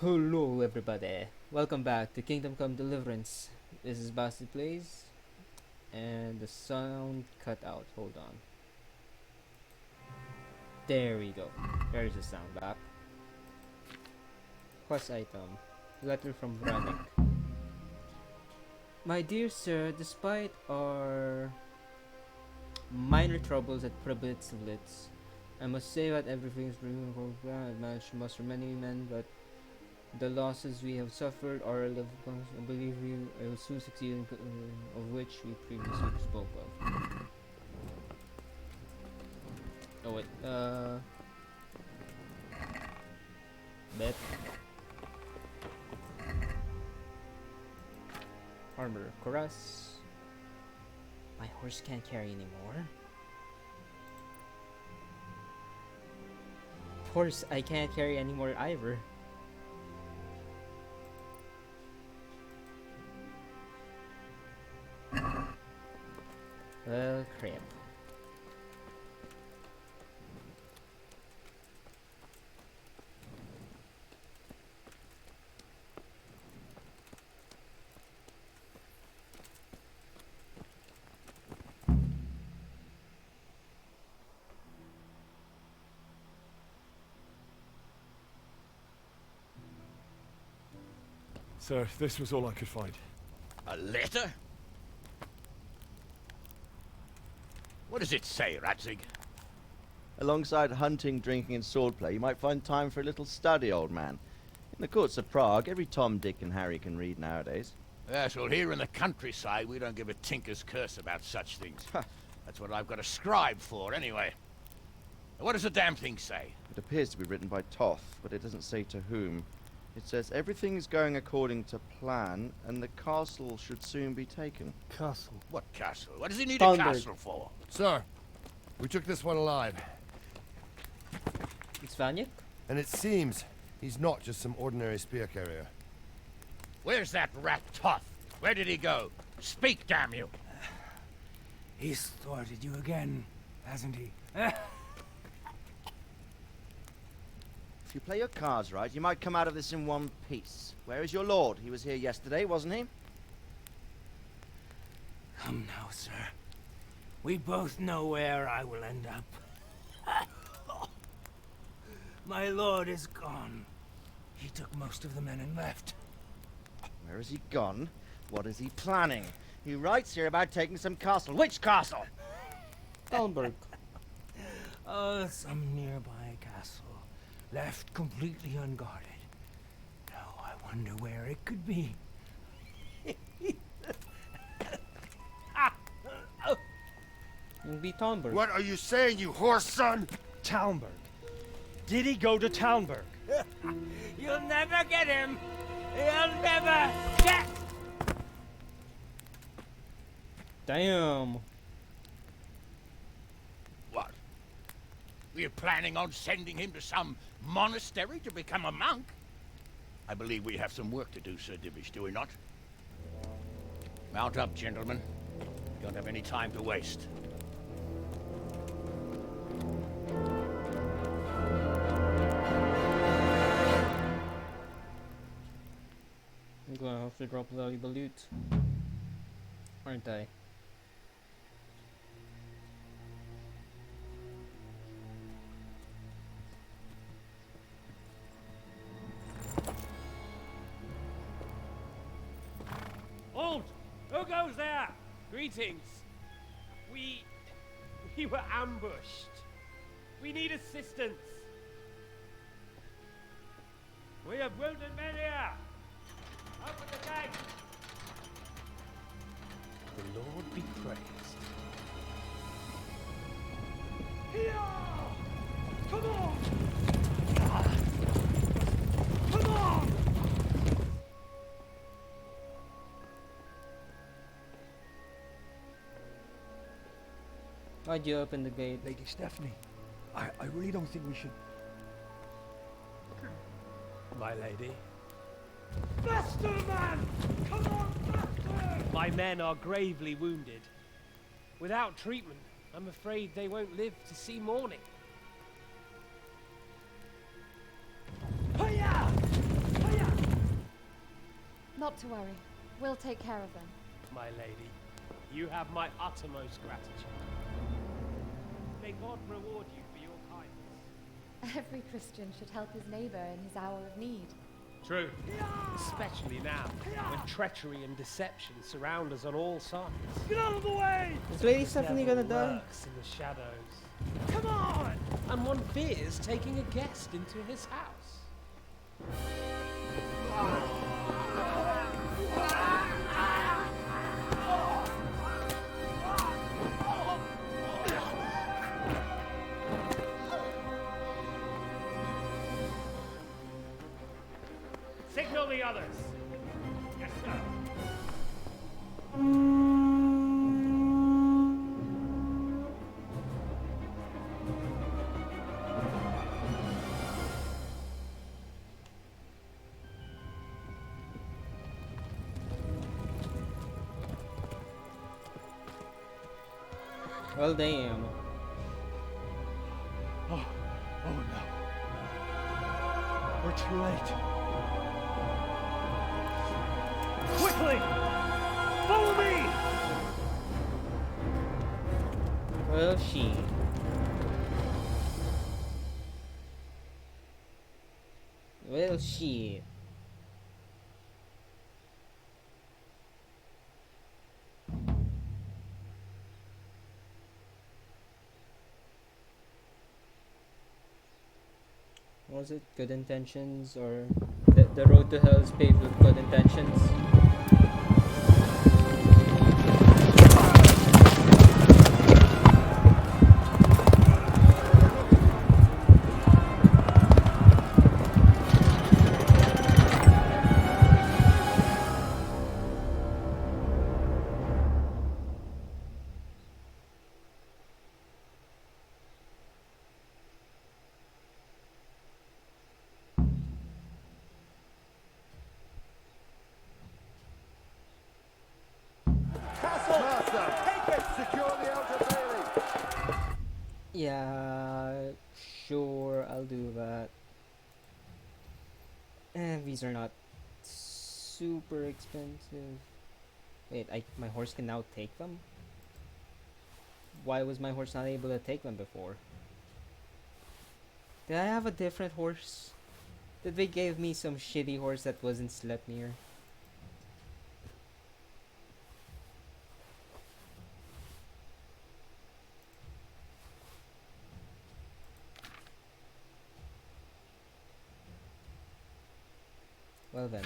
Hello everybody, welcome back to Come Deliverance. This is basteplays, and the sound cut out, hold on. There we go, there's the sound back. Quest item, letter from Vranik. My dear sir, despite our minor troubles at Prabitzlitz, I must say that everything's been well managed much for many men, but the losses we have suffered are irrelevant. I believe we will soon succeed in of which we previously spoke of. Oh wait, bet. Armor, Koras. My horse can't carry anymore. Horse, I can't carry anymore either. Well, crap. Sir, this was all I could find. A letter? What does it say, Radzig? Alongside hunting, drinking, and swordplay, you might find time for a little study, old man. In the courts of Prague, every Tom, Dick, and Harry can read nowadays. Yes, well, here in the countryside, we don't give a tinker's curse about such things. That's what I've got a scribe for, anyway. What does the damn thing say? It appears to be written by Toth, but it doesn't say to whom. It says everything's going according to plan, and the castle should soon be taken. Castle. What castle? What does he need Thundered. a castle for? Sir, we took this one alive, It's Vanyuk? and it seems he's not just some ordinary spear carrier. Where's that rat Toth? Where did he go? Speak, damn you! He's thwarted you again, hasn't he? If you play your cards right, you might come out of this in one piece. Where is your lord? He was here yesterday, wasn't he? Come now, sir. We both know where I will end up. My lord is gone. He took most of the men and left. Where has he gone? What is he planning? He writes here about taking some castle. Which castle? Talmberg. Oh, some nearby castle, left completely unguarded. Now I wonder where it could be. It'll be Talmberg. What are you saying, you horse son? Talmberg. Did he go to Talmberg? You'll never get him. You'll never get. Damn. What? We're planning on sending him to some monastery to become a monk? I believe we have some work to do, Sir Divish, do we not? Mount up, gentlemen. We don't have any time to waste. I'm gonna have to drop valuable loot. Aren't I? Halt! Who goes there? Greetings. We were ambushed. We need assistance. We have wounded men here. Open the gate. The Lord be praised. Here! Come on! Come on! Why'd you open the gate? Lady Stephanie, I really don't think we should... My lady. Faster, man! Come on, faster! My men are gravely wounded. Without treatment, I'm afraid they won't live to see morning. Hiya! Not to worry. We'll take care of them. My lady, you have my uttermost gratitude. May God reward you for your kindness. Every Christian should help his neighbor in his hour of need. True. Especially now, when treachery and deception surround us on all sides. Get out of the way! Is Lady The Stephanie devil gonna die? lurks in the shadows. Come on! And one fears taking a guest into his house. Signal the others. Yes, sir. Well, damn. Oh no. We're too late. Quickly! Follow me! Well, she. Well, shit. Was it good intentions, or the road to hell is paved with good intentions? Master! Take it! Secure the outer bailey! Yeah, sure, I'll do that. And these are not super expensive. Wait, my horse can now take them? Why was my horse not able to take them before? Did I have a different horse? Did they give me some shitty horse that wasn't Sleipnir? Well then.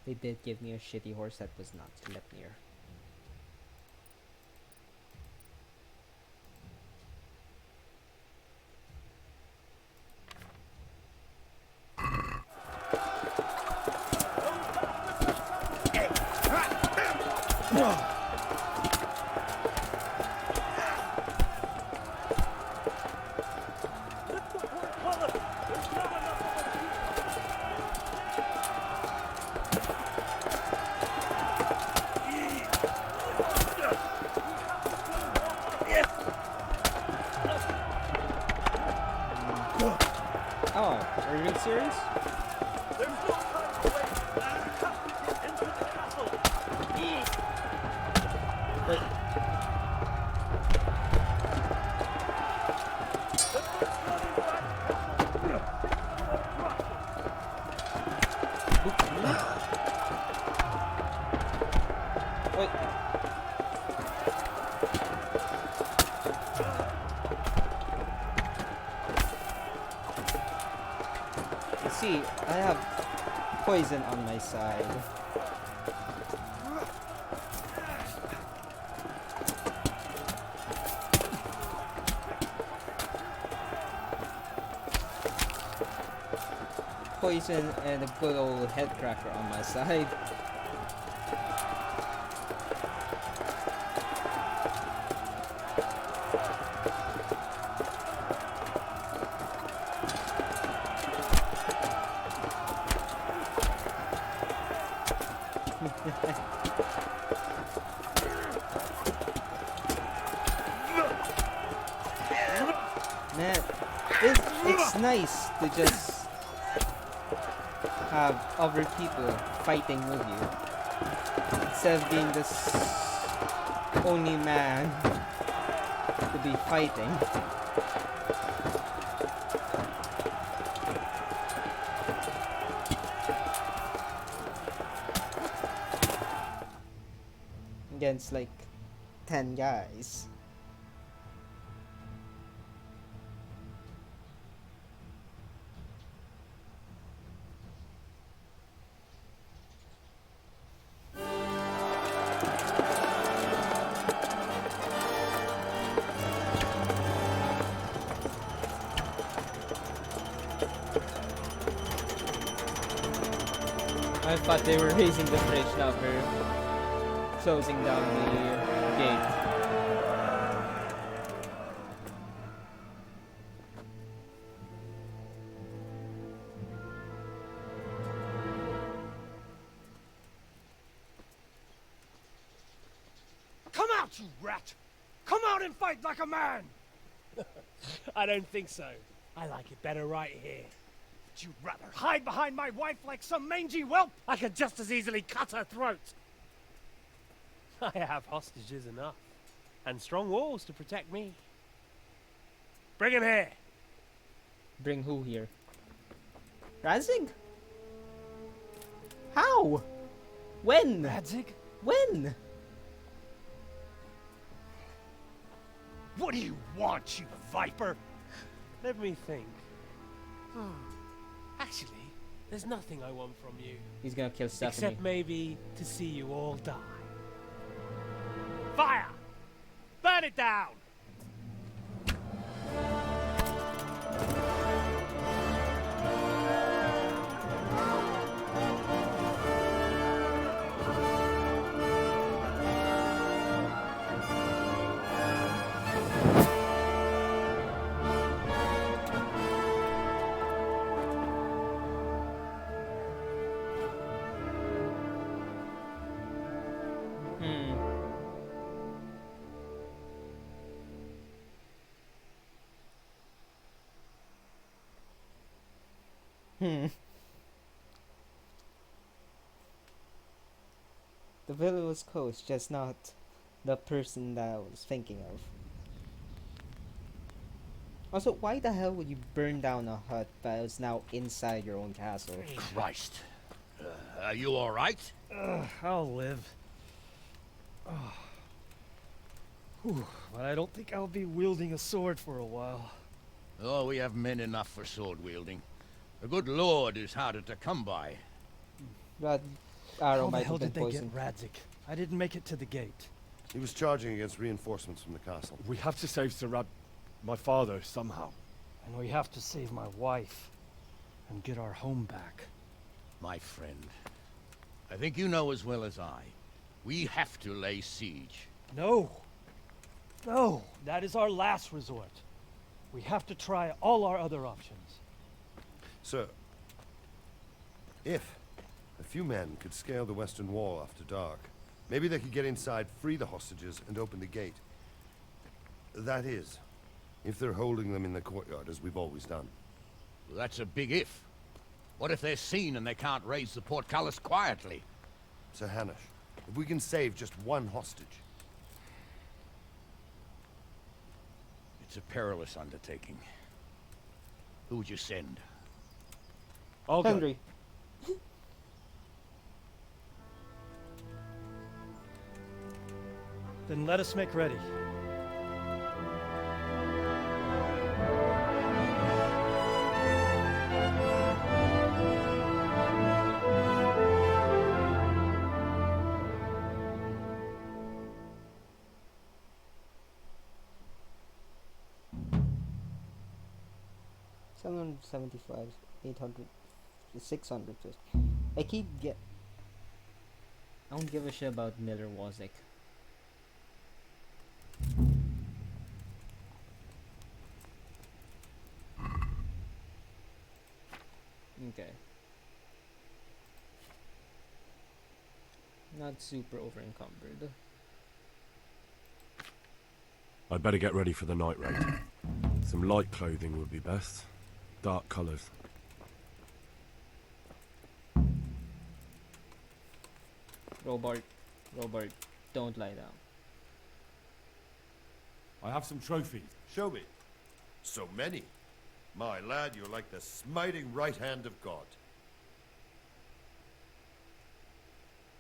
They did give me a shitty horse that was not Sleipnir. Oh, are you serious? Wait. Wait. You see, I have poison on my side. Poison and a good old head cracker on my side. Man, it's nice to just have other people fighting with you instead of being this only man to be fighting. Against like 10 guys. I thought they were raising the bridge, now they're closing down the gate. Come out, you rat! Come out and fight like a man! I don't think so. I like it better right here. Would you rather hide behind my wife like some mangy whelp? I could just as easily cut her throat. I have hostages enough. And strong walls to protect me. Bring him here. Bring who here? Razig? How? When? Radzig? When? What do you want, you viper? Let me think. Actually, there's nothing I want from you. He's gonna kill Stephanie. Except maybe to see you all die. Fire! Burn it down! The villain was Coach, just not the person that I was thinking of. Also, why the hell would you burn down a hut that is now inside your own castle? Christ. Are you all right? I'll live. Whew, but I don't think I'll be wielding a sword for a while. Oh, we have men enough for sword wielding. The good lord is harder to come by. That arrow How the might hell have been did they poisoned. get Radzig? I didn't make it to the gate. He was charging against reinforcements from the castle. We have to save my father, somehow. And we have to save my wife. And get our home back. My friend, I think you know as well as I. We have to lay siege. No! No! That is our last resort. We have to try all our other options. Sir, if a few men could scale the western wall after dark, maybe they could get inside, free the hostages, and open the gate. That is, if they're holding them in the courtyard, as we've always done. Well, that's a big if. What if they're seen and they can't raise the portcullis quietly? Sir Hanush, if we can save just one hostage. It's a perilous undertaking. Who would you send? I'll go. Henry. Then let us make ready. $775, 800, 600. I keep get. I don't give a shit about Miller Wazik. Okay. Not super over encumbered. I'd better get ready for the night raid. Some light clothing would be best. Dark colours. Robert, Robert, don't lie down. I have some trophies. Show me. So many. My lad, you're like the smiting right hand of God.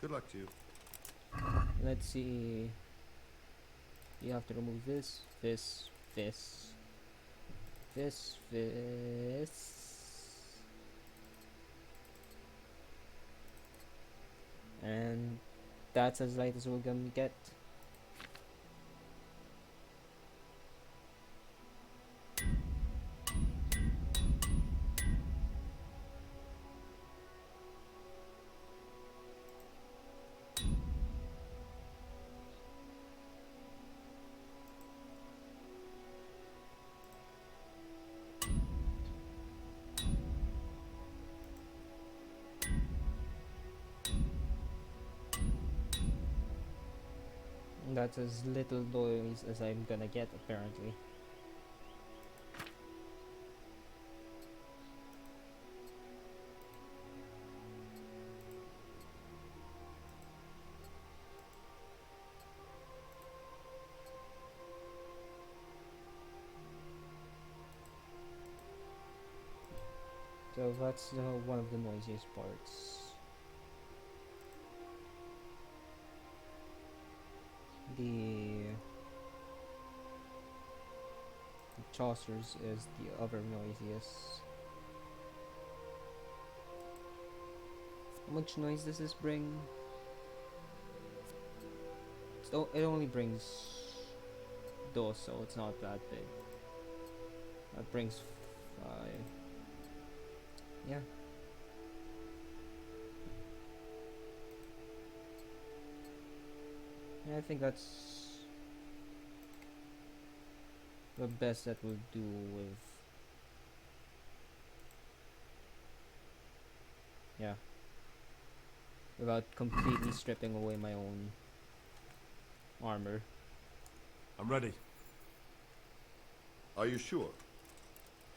Good luck to you. Let's see. You have to remove this, this, this, this, this. And that's as light as we're gonna get. That's as little noise as I'm gonna get, apparently. So that's one of the noisiest parts. The Chaucer's is the other noisiest. How much noise does this bring? It only brings those, so it's not that big. That brings 5. Yeah. Yeah, I think that's the best that we'll do with. Yeah. Without completely stripping away my own armor. I'm ready. Are you sure?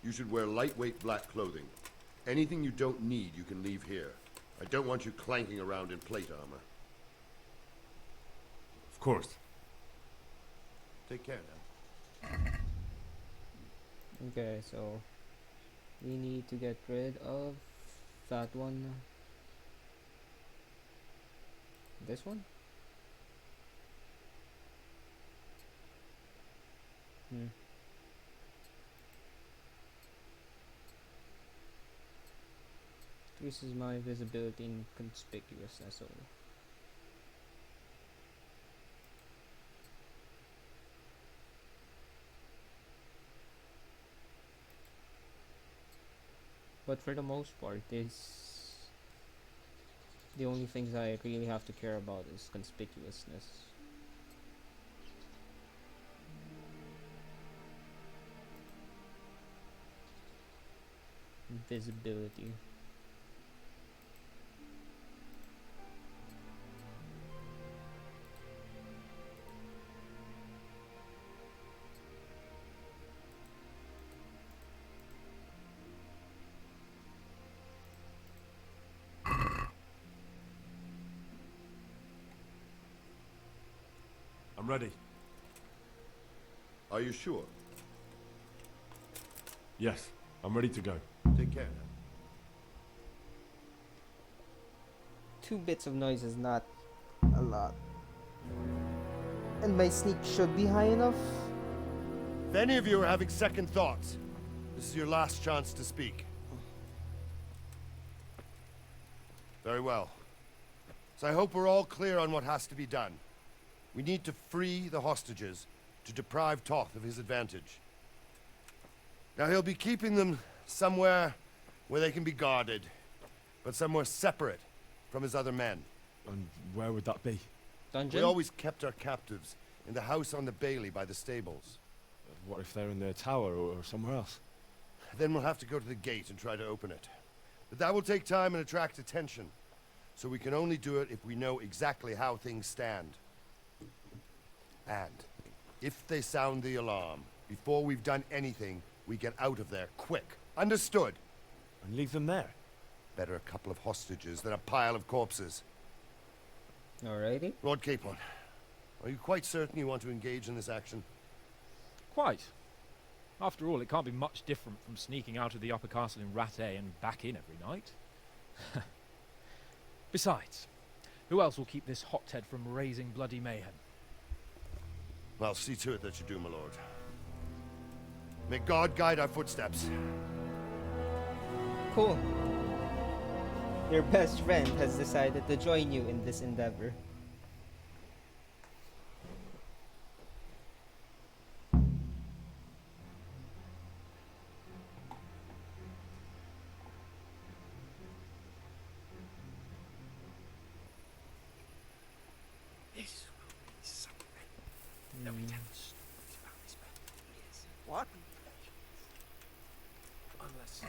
You should wear lightweight black clothing. Anything you don't need, you can leave here. I don't want you clanking around in plate armor. Of course. Take care now. Okay, so we need to get rid of that one. This one? Increases my visibility and conspicuousness. So but for the most part, the only things I really have to care about is conspicuousness. Visibility. I'm ready. Are you sure? Yes, I'm ready to go. Take care now. 2 bits of noise is not a lot. And my sneak should be high enough. If any of you are having second thoughts, this is your last chance to speak. Very well. So I hope we're all clear on what has to be done. We need to free the hostages to deprive Toth of his advantage. Now he'll be keeping them somewhere where they can be guarded, but somewhere separate from his other men. And where would that be? Dungeon? We always kept our captives in the house on the Bailey by the stables. What if they're in their tower or somewhere else? Then we'll have to go to the gate and try to open it. But that will take time and attract attention. So we can only do it if we know exactly how things stand. And if they sound the alarm, before we've done anything, we get out of there quick. Understood? And leave them there? Better a couple of hostages than a pile of corpses. Alrighty. Lord Capon, are you quite certain you want to engage in this action? Quite. After all, it can't be much different from sneaking out of the upper castle in Rattay and back in every night. Besides, who else will keep this hothead from raising bloody mayhem? I'll see to it that you do, my lord. May God guide our footsteps. Cool. Your best friend has decided to join you in this endeavor. This will be something. They'll be telling stories about this man for years. What? Unless...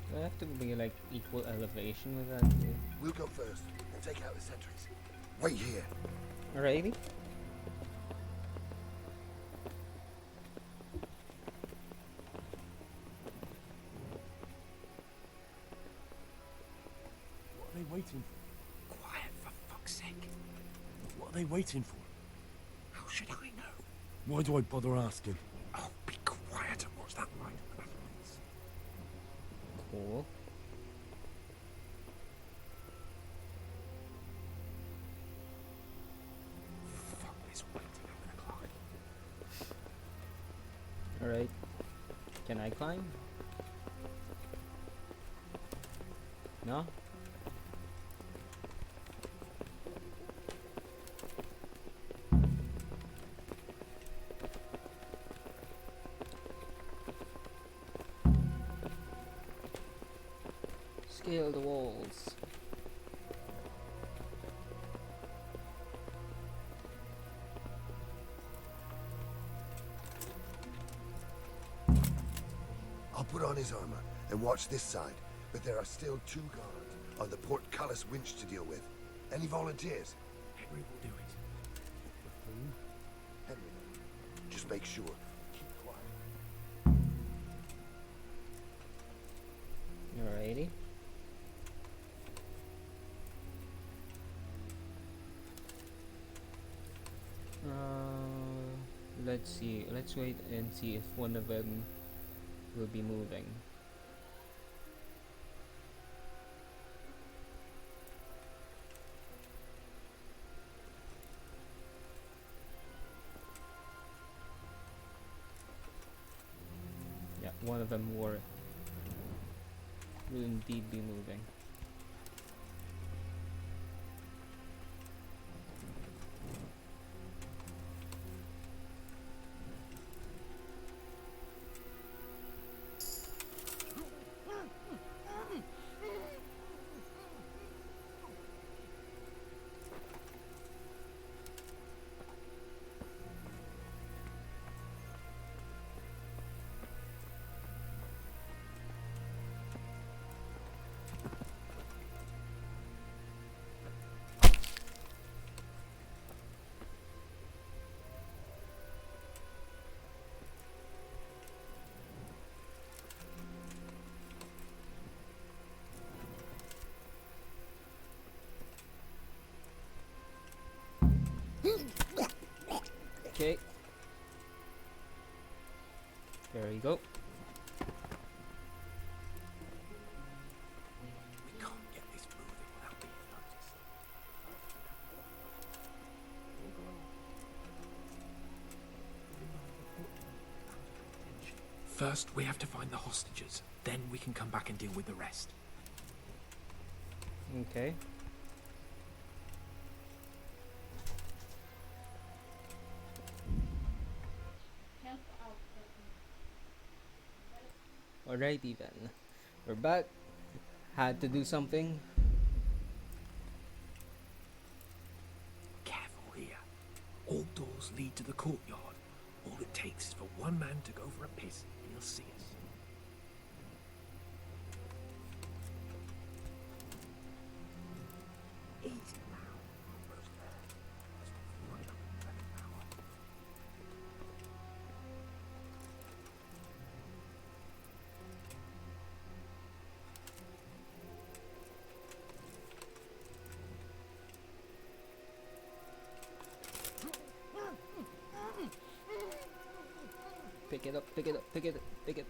Do I have to be like equal elevation with that too? We'll go first and take out the sentries. Wait here. Alrighty. What are they waiting for? Quiet, for fuck's sake. What are they waiting for? How should I know? Why do I bother asking? Oh, be quiet and watch that light. Cool. Fuck this waiting, I'm gonna climb. Alright. Can I climb? No? Scale the walls. I'll put on his armor and watch this side, but there are still 2 guards on the portcullis winch to deal with. Any volunteers? Henry will do it. Henry, just make sure. Keep quiet. Alrighty. Let's see. Let's wait and see if one of them will be moving. Yeah, one of them will indeed be moving. Okay. There you go. We can't get this moving without being noticed. First, we have to find the hostages. Then we can come back and deal with the rest. Okay. Alrighty then. We're back. Had to do something. Careful here. All doors lead to the courtyard. All it takes is for one man to go for a piss and he'll see us. Pick it up, pick it up, pick it up, pick it.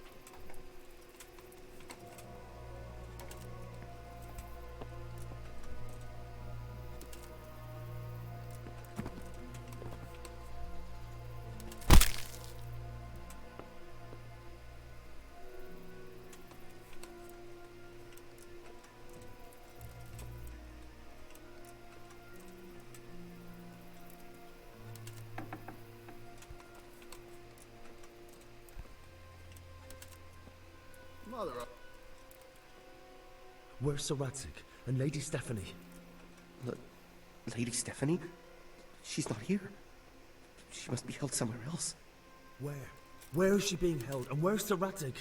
Where's Sir Radzig and Lady Stephanie? Lady Stephanie? She's not here. She must be held somewhere else. Where? Where is she being held? And where's Sir Radzig?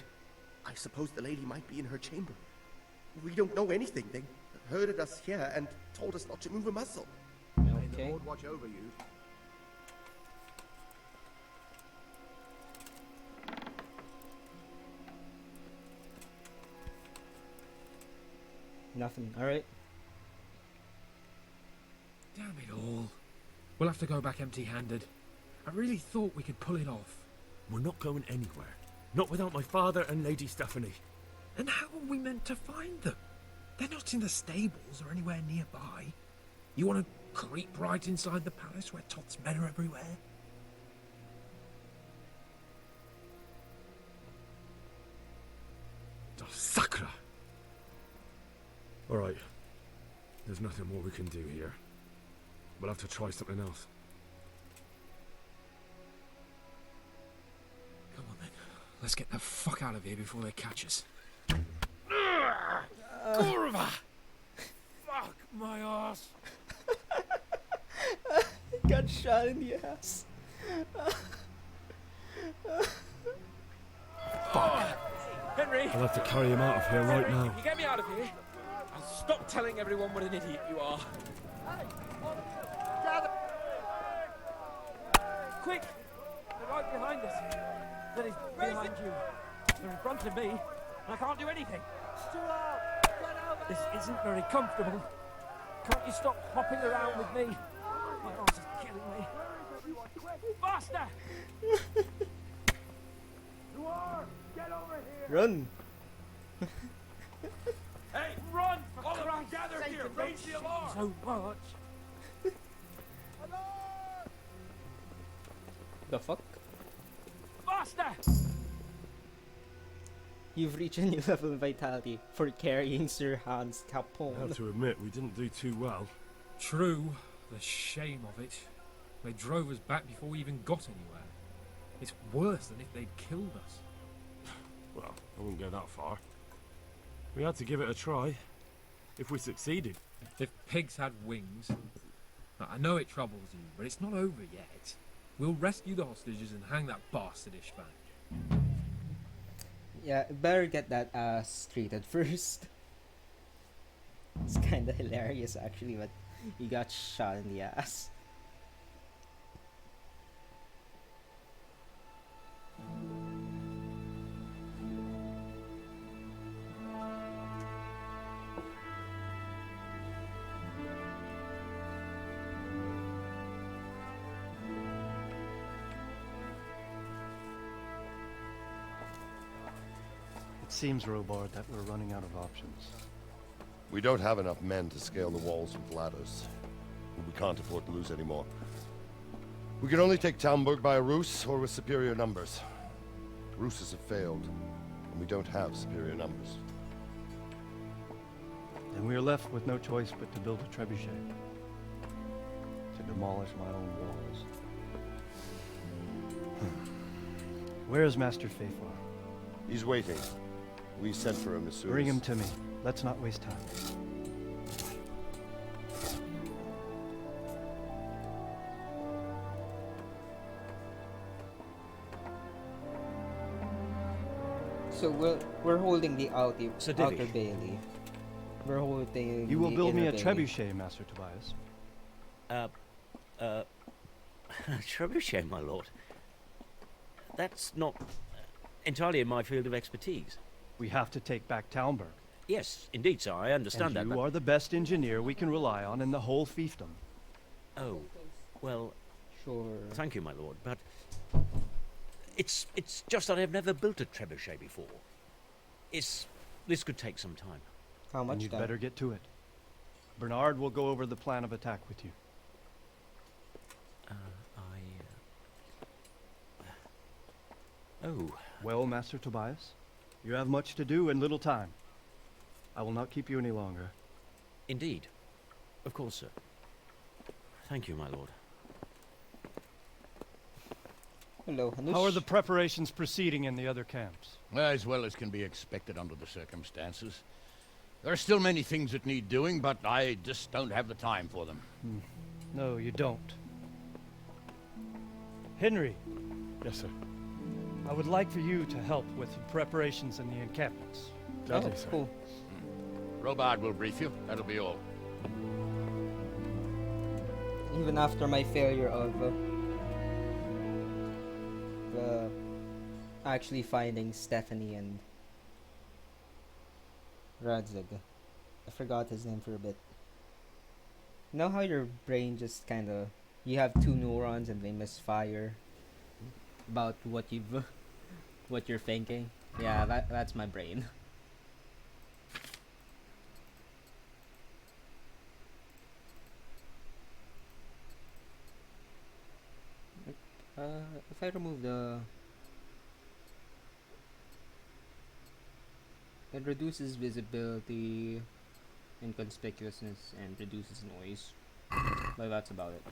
I suppose the lady might be in her chamber. We don't know anything. They herded us here and told us not to move a muscle. Okay. Watch over you. Nothing. Alright. Damn it all. We'll have to go back empty-handed. I really thought we could pull it off. We're not going anywhere. Not without my father and Lady Stephanie. And how are we meant to find them? They're not in the stables or anywhere nearby. You want to creep right inside the palace where Toth's men are everywhere? Oh, Sakra! Alright. There's nothing more we can do here. We'll have to try something else. Come on then. Let's get the fuck out of here before they catch us. Kurva! Fuck my ass! Got shot in the ass. Henry! I'll have to carry him out of here right now. You get me out of here? I'll stop telling everyone what an idiot you are. Quick! They're right behind us. That is behind you. They're in front of me, and I can't do anything. This isn't very comfortable. Can't you stop hopping around with me? My arse is killing me. Faster! Run! Hey, Run! For all of you Christ's gather sake, here! and Raise don't the alarm! shoot so much. The fuck? Faster! You've reached a new level of vitality for carrying Sir Hans I have Capone. to admit, we didn't do too well. True, the shame of it. They drove us back before we even got anywhere. It's worse than if they'd killed us. Well, I wouldn't go that far. We had to give it a try. If we succeeded. If pigs had wings... Now, I know it troubles you, but it's not over yet. We'll rescue the hostages and hang that bastardish back. Yeah, better get that ass treated first. It's kinda hilarious actually, but he got shot in the ass. It seems, Robard, that we're running out of options. We don't have enough men to scale the walls with ladders. We can't afford to lose any more. We can only take Talmberg by a ruse or with superior numbers. Ruses have failed, and we don't have superior numbers. And we are left with no choice but to build a trebuchet. To demolish my own walls. Where is Master Fafar? He's waiting. We sent for him as soon Bring as... him to me. Let's not waste time. So we're holding the outer Sadivi. bailey. We're holding. You will the build me inner a bailey. trebuchet, Master Tobias. Trebuchet, my lord. That's not entirely in my field of expertise. We have to take back Talmberg. Yes, indeed, sir. I understand And that. you But... are the best engineer we can rely on in the whole fiefdom. Oh, well, Sure. thank you, my lord. But It's just that I've never built a trebuchet before. This could take some time. How much And you'd time? better get to it. Bernard will go over the plan of attack with you. Oh. Well, Master Tobias, you have much to do and little time. I will not keep you any longer. Indeed. Of course, sir. Thank you, my lord. Hello, Hanush. How are the preparations proceeding in the other camps? As well as can be expected under the circumstances. There are still many things that need doing, but I just don't have the time for them. No, you don't. Henry. Yes, sir. I would like for you to help with the preparations in the encampments. Gladly, sir. Cool. Robard will brief you. That'll be all. Even after my failure of actually finding Stephanie and Radzig. I forgot his name for a bit. You know how your brain just kinda, you have two neurons and they misfire about what you're thinking? Yeah, that's my brain. If I remove the... It reduces visibility, inconspicuousness, and reduces noise. But that's about it.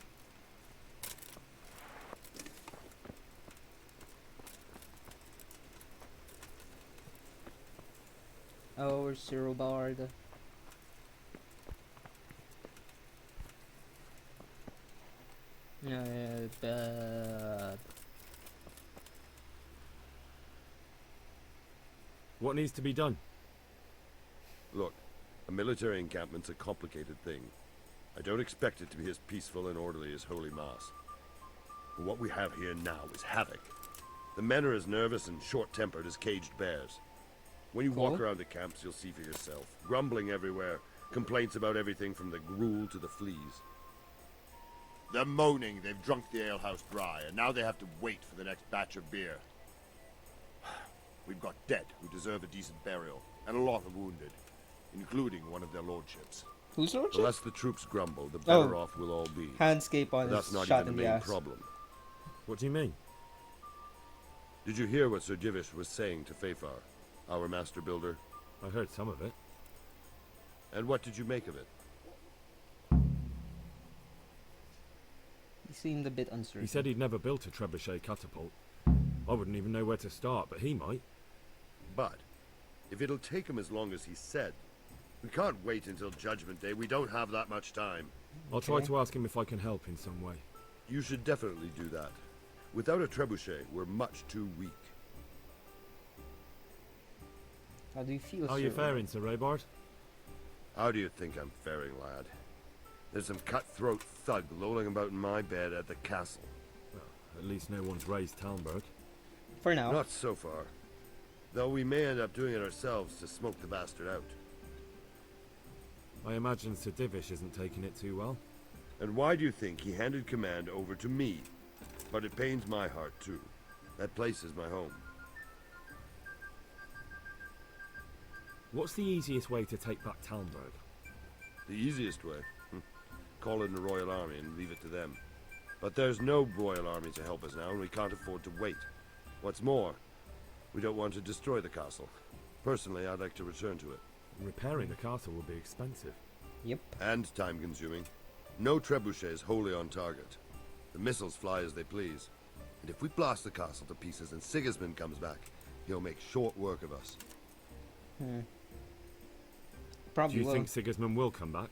Oh, where's Zero Bard? What needs to be done? Look, a military encampment's a complicated thing. I don't expect it to be as peaceful and orderly as Holy Mass. But what we have here now is havoc. The men are as nervous and short-tempered as caged bears. When you walk around the camps, you'll see for yourself. Grumbling everywhere, complaints about everything from the gruel to the fleas. They're moaning they've drunk the alehouse dry, and now they have to wait for the next batch of beer. We've got dead who deserve a decent burial, and a lot of wounded, including one of their lordships. Whose lordship? The less the troops grumble, the better off we'll all be. Handscape on But that's his not shot even in the the main ass. problem. What do you mean? Did you hear what Sir Divish was saying to Fafar, our master builder? I heard some of it. And what did you make of it? He seemed a bit uncertain. He said he'd never built a trebuchet catapult. I wouldn't even know where to start, but he might. But, if it'll take him as long as he said, we can't wait until Judgment Day. We don't have that much time. I'll try to ask him if I can help in some way. You should definitely do that. Without a trebuchet, we're much too weak. How do you feel, How sir? you faring, Sir Raybard? How do you think I'm faring, lad? There's some cutthroat thug lolling about in my bed at the castle. Well, at least no one's raised Talmberg. For now. Not so far. Though we may end up doing it ourselves to smoke the bastard out. I imagine Sir Divish isn't taking it too well. And why do you think he handed command over to me? But it pains my heart, too. That place is my home. What's the easiest way to take back Talmberg? The easiest way? Call in the Royal Army and leave it to them. But there's no Royal Army to help us now, and we can't afford to wait. What's more, we don't want to destroy the castle. Personally, I'd like to return to it. Repairing the castle will be expensive. Yep. And time-consuming. No trebuchet is wholly on target. The missiles fly as they please. And if we blast the castle to pieces and Sigismund comes back, he'll make short work of us. Probably Do you will. think Sigismund will come back?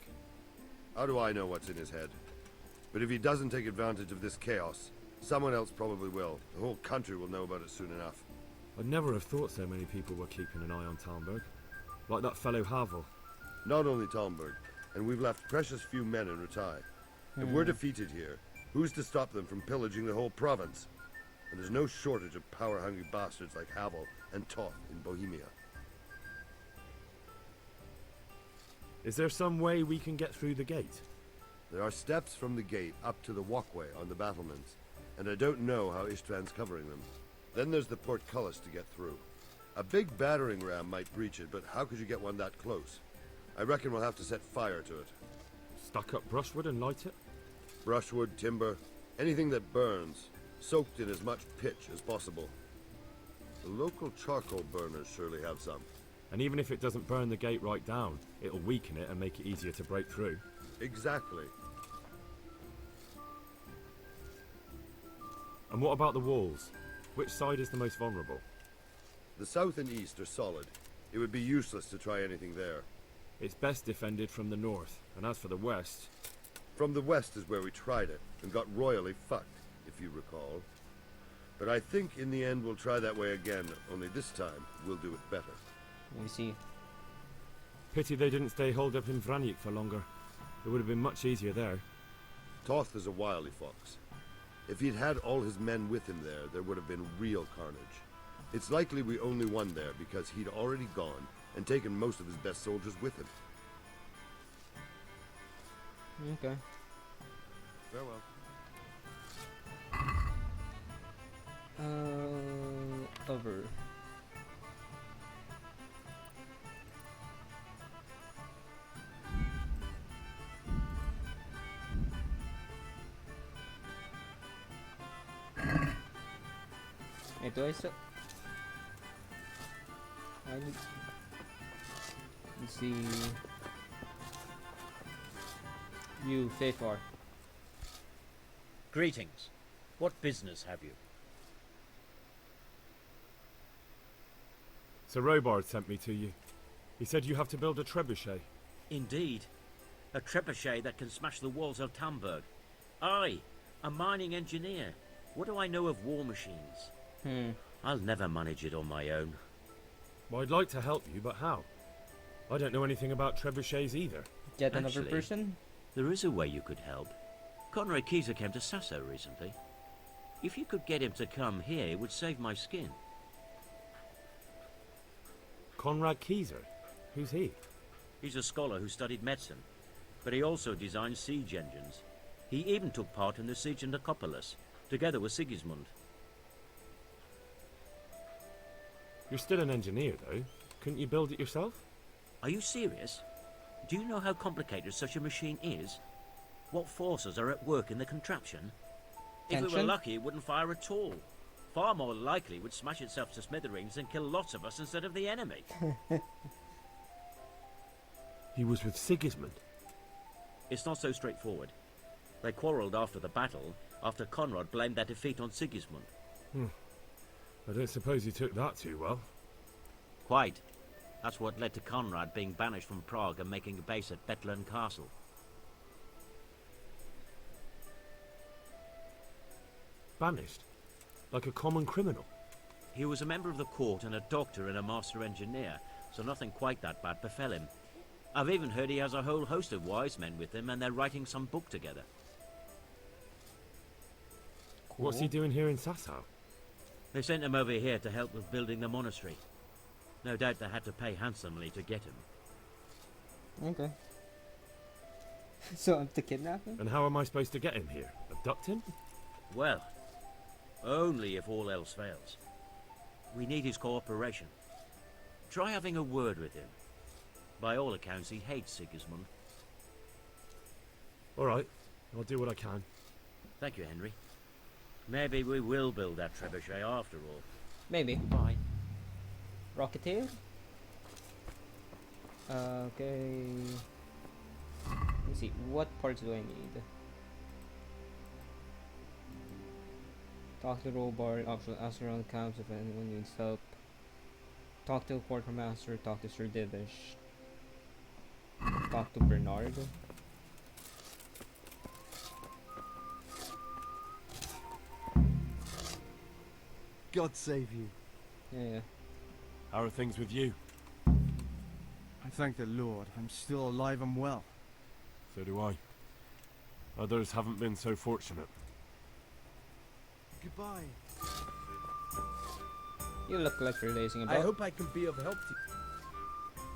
How do I know what's in his head? But if he doesn't take advantage of this chaos, someone else probably will. The whole country will know about it soon enough. I'd never have thought so many people were keeping an eye on Talmberg. Like that fellow Havel. Not only Talmberg, and we've left precious few men in Ratai. If we're defeated here, who's to stop them from pillaging the whole province? And there's no shortage of power-hungry bastards like Havel and Toth in Bohemia. Is there some way we can get through the gate? There are steps from the gate up to the walkway on the battlements, and I don't know how Ishtvan's covering them. Then there's the portcullis to get through. A big battering ram might breach it, but how could you get one that close? I reckon we'll have to set fire to it. Stack up brushwood and light it? Brushwood, timber, anything that burns, soaked in as much pitch as possible. The local charcoal burners surely have some. And even if it doesn't burn the gate right down, it'll weaken it and make it easier to break through. Exactly. And what about the walls? Which side is the most vulnerable? The south and east are solid. It would be useless to try anything there. It's best defended from the north, and as for the west... From the west is where we tried it, and got royally fucked, if you recall. But I think in the end we'll try that way again, only this time we'll do it better. Let me see. Pity they didn't stay holed up in Vranyk for longer. It would have been much easier there. Toth is a wily fox. If he'd had all his men with him there, there would have been real carnage. It's likely we only won there because he'd already gone and taken most of his best soldiers with him. Okay. Farewell. Over. Hey, do I still? I need. Let's see. You, Fafar. Greetings. What business have you? Sir Robard sent me to you. He said you have to build a trebuchet. Indeed. A trebuchet that can smash the walls of Tamburg. I, a mining engineer. What do I know of war machines? I'll never manage it on my own. Well, I'd like to help you, but how? I don't know anything about trebuchets either. Get another person? There is a way you could help. Conrad Kieser came to Sasso recently. If you could get him to come here, it would save my skin. Conrad Kieser? Who's he? He's a scholar who studied medicine, but he also designed siege engines. He even took part in the siege of Nicopolis, together with Sigismund. You're still an engineer, though. Couldn't you build it yourself? Are you serious? Do you know how complicated such a machine is? What forces are at work in the contraption? If we were lucky, it wouldn't fire at all. Far more likely it would smash itself to smithereens and kill lots of us instead of the enemy. He was with Sigismund. It's not so straightforward. They quarrelled after the battle, after Conrad blamed their defeat on Sigismund. I don't suppose he took that too well. Quite. That's what led to Conrad being banished from Prague and making a base at Betlen Castle. Banished? Like a common criminal? He was a member of the court and a doctor and a master engineer, so nothing quite that bad befell him. I've even heard he has a whole host of wise men with him and they're writing some book together. Cool. What's he doing here in Sasau? They sent him over here to help with building the monastery. No doubt they had to pay handsomely to get him. Okay. So I'm to kidnap him? And how am I supposed to get him here? Abduct him? Well, only if all else fails. We need his cooperation. Try having a word with him. By all accounts, he hates Sigismund. All right, I'll do what I can. Thank you, Henry. Maybe we will build that trebuchet after all. Maybe. Bye. Rocketeer? Okay. Let's see, what parts do I need? Talk to Robard, ask around camps if anyone needs help. Talk to the quartermaster, talk to Sir Divish. Talk to Bernard. God save you. Yeah. How are things with you? I thank the Lord I'm still alive and well. So do I. Others haven't been so fortunate. Goodbye. You look like you're lazing about. I hope I can be of help to you.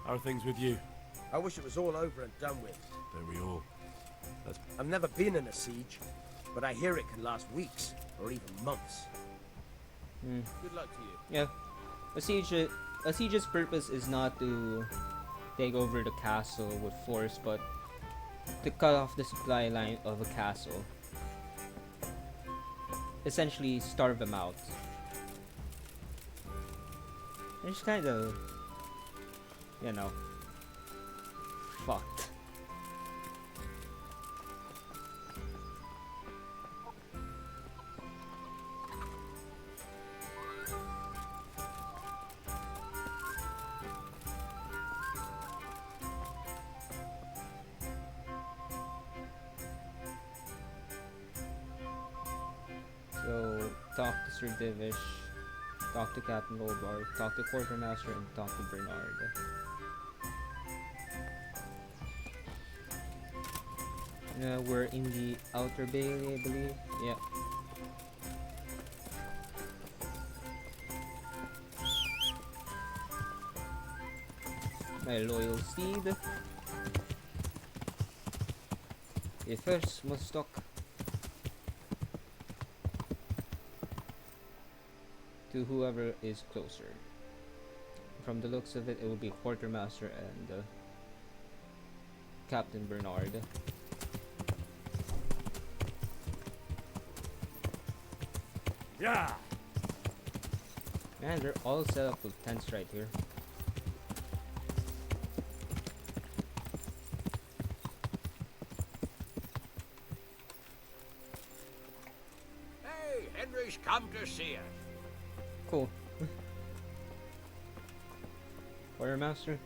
How are things with you? I wish it was all over and done with. Don't we all? I've never been in a siege, but I hear it can last weeks or even months. Good luck to you. Yeah. A siege's purpose is not to take over the castle with force, but to cut off the supply line of a castle. Essentially, starve them out. It's kind of, you know, fucked. So, talk to Sir Divish, talk to Captain Goldbar, talk to Quartermaster, and talk to Bernard. We're in the Outer Bailey, I believe. Yeah. My loyal steed. A first must talk to whoever is closer. From the looks of it, it will be Quartermaster and Captain Bernard. Yeah. Man, they're all set up with tents right here. Hey, Henry's come to see us. Cool. Quartermaster?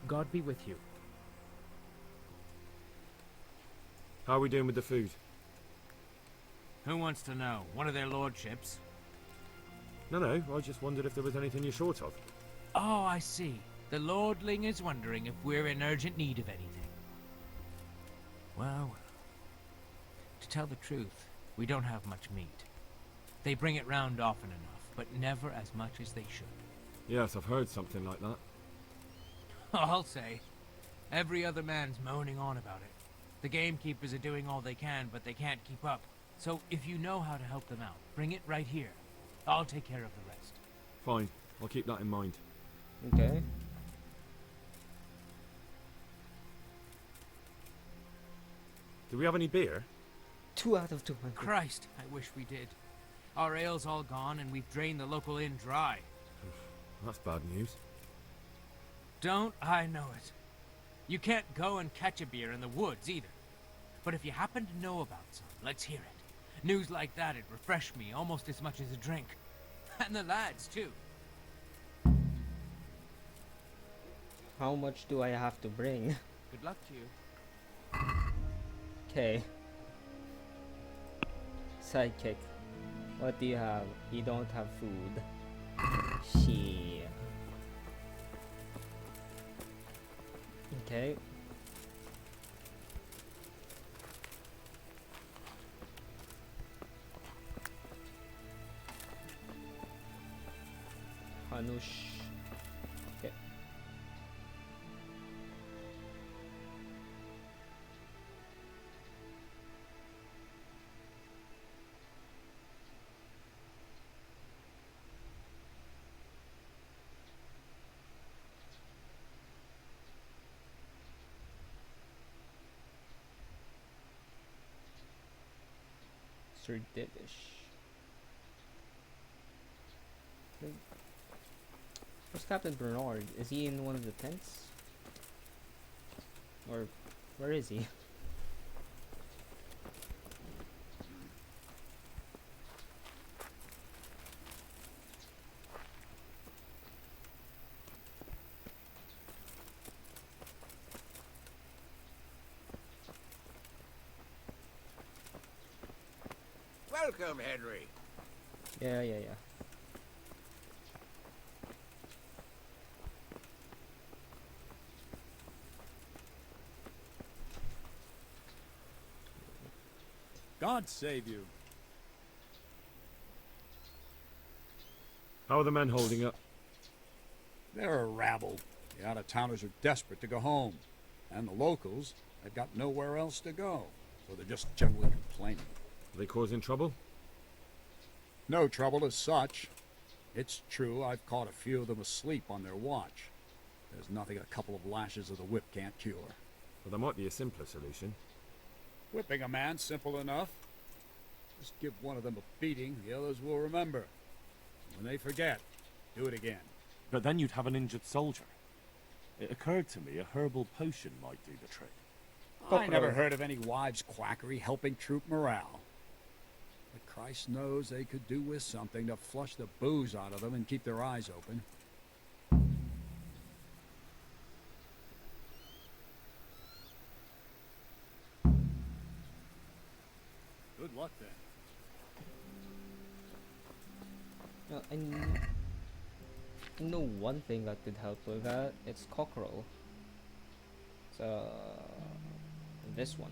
God be with you. How are we doing with the food? Who wants to know? One of their lordships? No, I just wondered if there was anything you're short of. Oh, I see. The lordling is wondering if we're in urgent need of anything. Well, to tell the truth, we don't have much meat. They bring it round often enough, but never as much as they should. Yes, I've heard something like that. I'll say. Every other man's moaning on about it. The gamekeepers are doing all they can, but they can't keep up. So if you know how to help them out, bring it right here. I'll take care of the rest. Fine, I'll keep that in mind. Okay. Do we have any beer? 2 out of 200. Christ, I wish we did. Our ale's all gone and we've drained the local inn dry. That's bad news. Don't I know it? You can't go and catch a beer in the woods either. But if you happen to know about some, let's hear it. News like that'd refresh me almost as much as a drink. And the lads, too. How much do I have to bring? Good luck to you. Okay. Sidekick. What do you have? You don't have food. Shit. Okay. Hanush. Okay. Sir Divish. Where's Captain Bernard? Is he in one of the tents? Or where is he? Welcome, Henry. Yeah. God save you. How are the men holding up? They're a rabble. The out-of-towners are desperate to go home. And the locals, they've got nowhere else to go. So they're just generally complaining. Are they causing trouble? No trouble as such. It's true I've caught a few of them asleep on their watch. There's nothing a couple of lashes of the whip can't cure. Well, there might be a simpler solution. Whipping a man, simple enough. Just give one of them a beating, the others will remember. When they forget, do it again. But then you'd have an injured soldier. It occurred to me a herbal potion might do the trick. I never heard of any wives' quackery helping troop morale. But Christ knows they could do with something to flush the booze out of them and keep their eyes open. Good luck then. Well, I know one thing that could help with that. It's cockerel. So this one.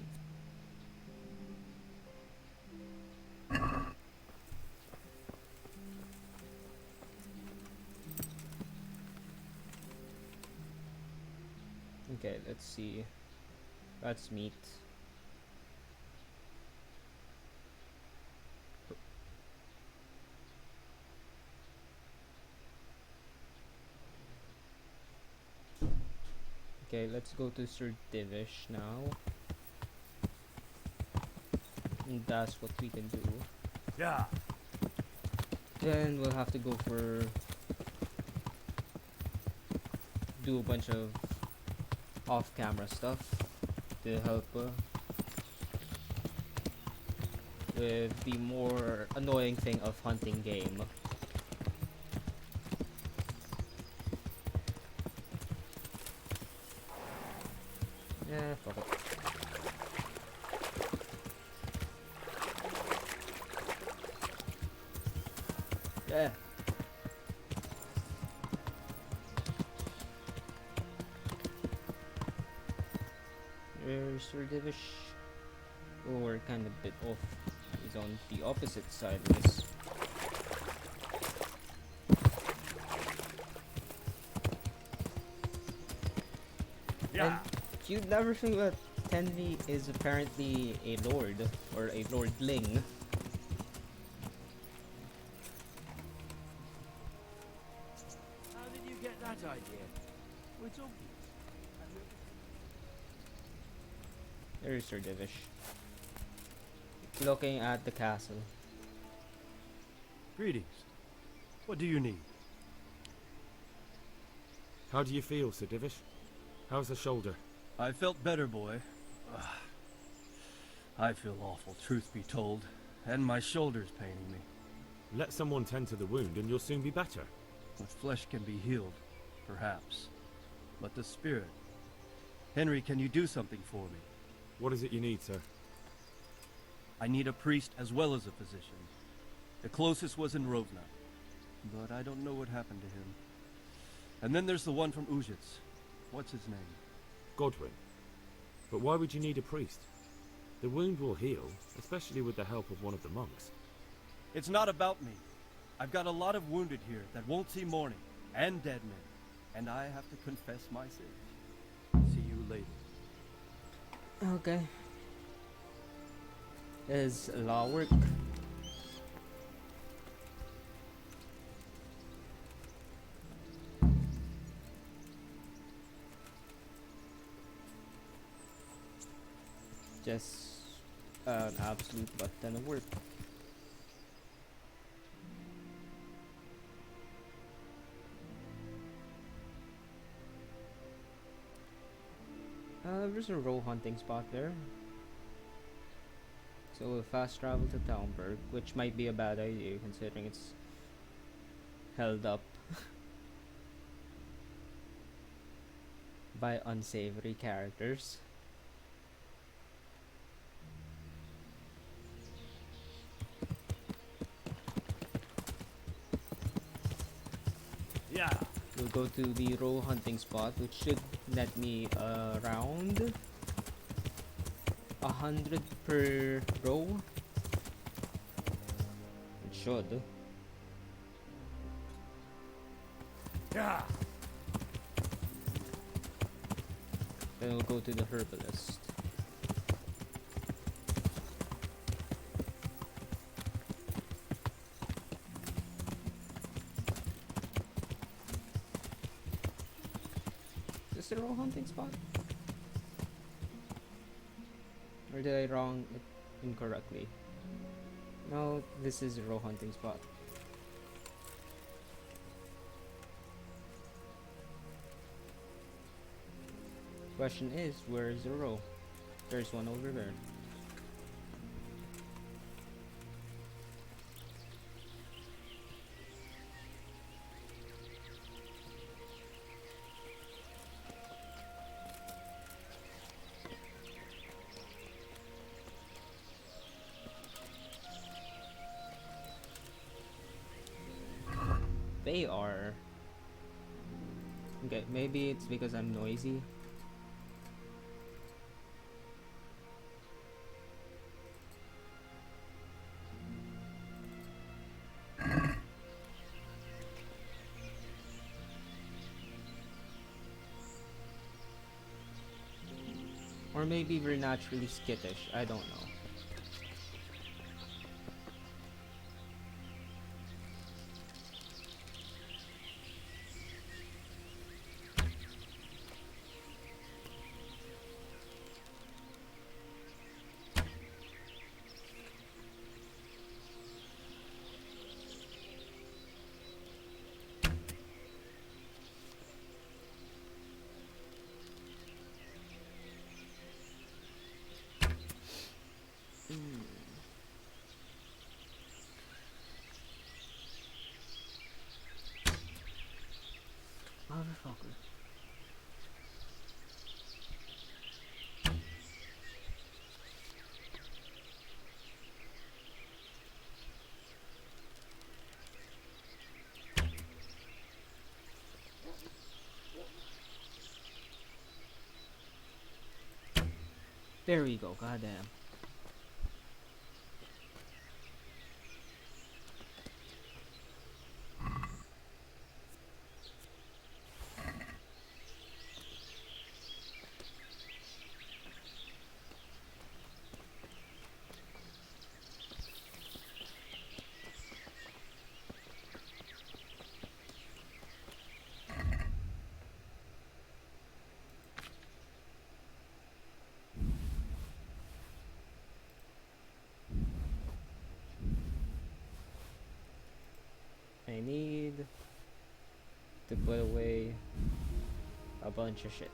Okay, let's see. That's meat. Okay, let's go to Sir Divish now. And that's what we can do. Yeah. Then we'll have to go for... do a bunch of off-camera stuff to help with the more annoying thing of hunting game. Yeah, fuck it. Yeah. There's Sir Divish. Oh, we're kind of a bit off. He's on the opposite side of this. Yeah. And you'd never think that Tenri is apparently a lord or a lordling. How did you get that idea? We're talking. There's Sir Divish. Looking at the castle. Greetings. What do you need? How do you feel, Sir Divish? How's the shoulder? I felt better, boy. Ugh. I feel awful, truth be told, and my shoulder's paining me. Let someone tend to the wound and you'll soon be better. The flesh can be healed, perhaps, but the spirit... Henry, can you do something for me? What is it you need, sir? I need a priest as well as a physician. The closest was in Rovna, but I don't know what happened to him. And then there's the one from Ujits. What's his name? Godwin. But why would you need a priest? The wound will heal, especially with the help of one of the monks. It's not about me. I've got a lot of wounded here that won't see morning, and dead men. And I have to confess my sins. See you later. Okay. Is law work? Just an absolute butt ton of work. There's a row hunting spot there. So we'll fast travel to Townburg, which might be a bad idea considering it's held up by unsavory characters. Yeah. We'll go to the row hunting spot, which should net me around 100 per row. It should. Yeah. Then we'll go to the herbalist. this the row hunting spot? Or did I wrong it incorrectly? No, this is a row hunting spot. Question is, where is the row? There's one over there. They are. Okay, maybe it's because I'm noisy. Or maybe we're naturally skittish, I don't know. Motherfucker. There we go, goddamn. I need to put away a bunch of shit.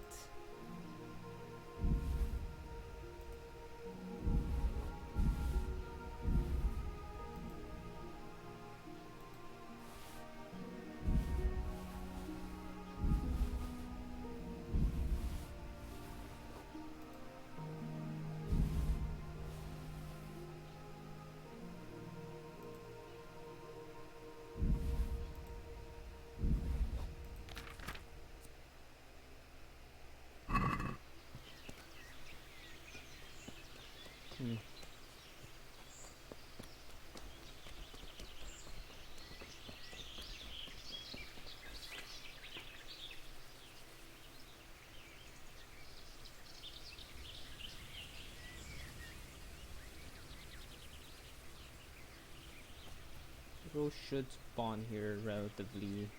Those should spawn here relatively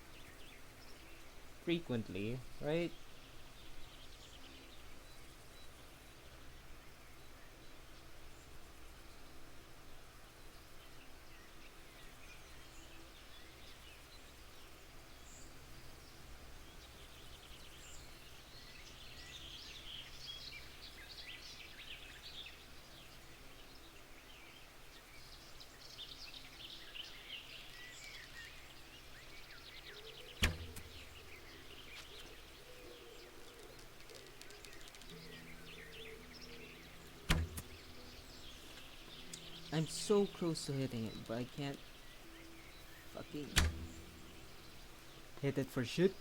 frequently, right? I'm so close to hitting it, but I can't fucking hit it for shit.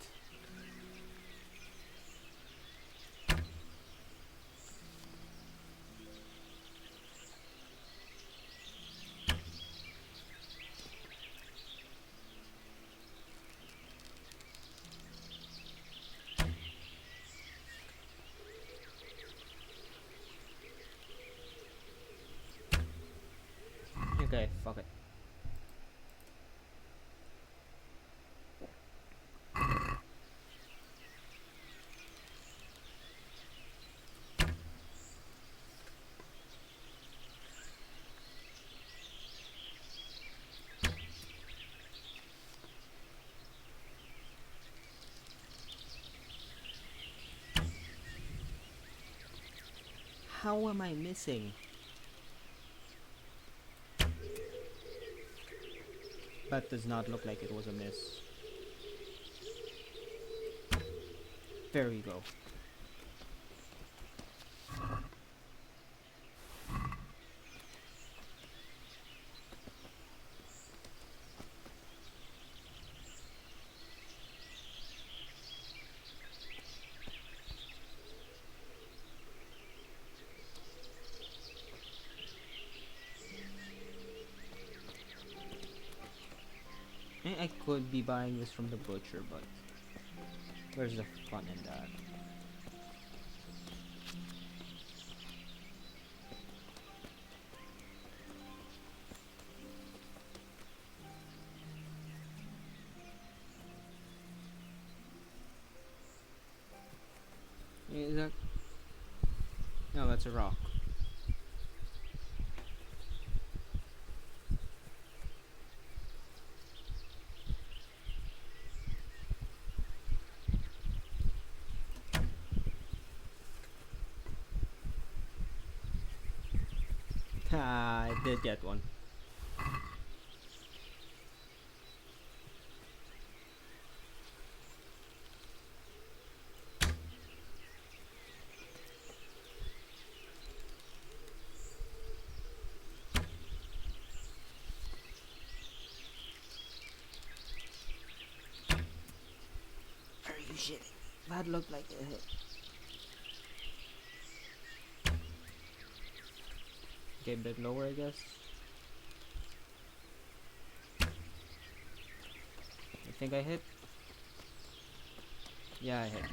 Okay, fuck it. How am I missing? That does not look like it was a miss. There we go. I could be buying this from the butcher, but where's the fun in that? Is that? No, that's a rock. I did get one. Are you shitting me? That looked like a hit. Okay, a bit lower, I guess. I think I hit. Yeah, I hit.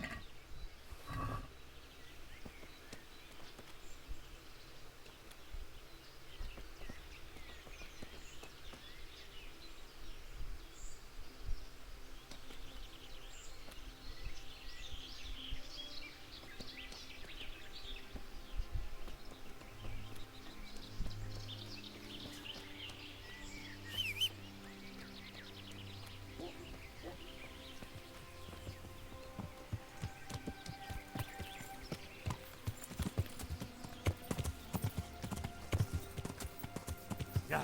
Yeah.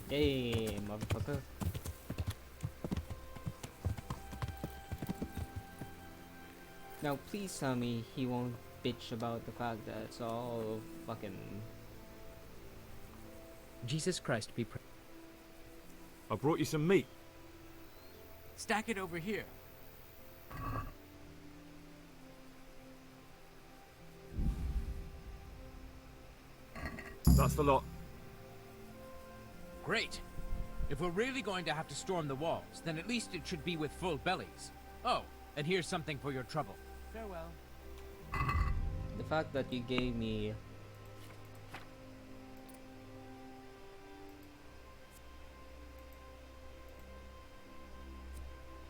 Hey, motherfucker. Now, please tell me he won't bitch about the fact that it's all fucking... Jesus Christ be praised. I brought you some meat. Stack it over here. That's the lot. Great. If we're really going to have to storm the walls, then at least it should be with full bellies. Oh, and here's something for your trouble. Farewell. The fact that you gave me...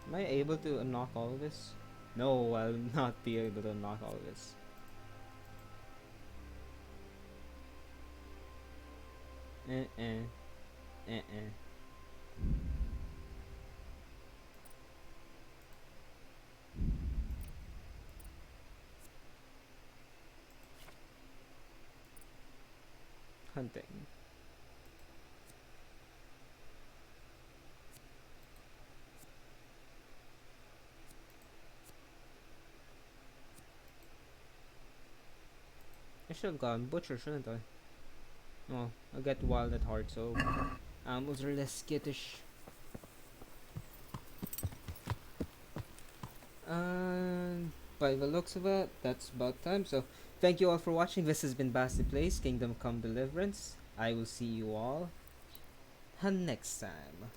Am I able to unlock all of this? No, I'll not be able to unlock all of this. Hunting. I should have gone butcher, shouldn't I? Oh, I'll get wild at heart, so animals are less skittish. And by the looks of it, that's about time. So thank you all for watching. This has been basteplays, Kingdom Come Deliverance. I will see you all next time.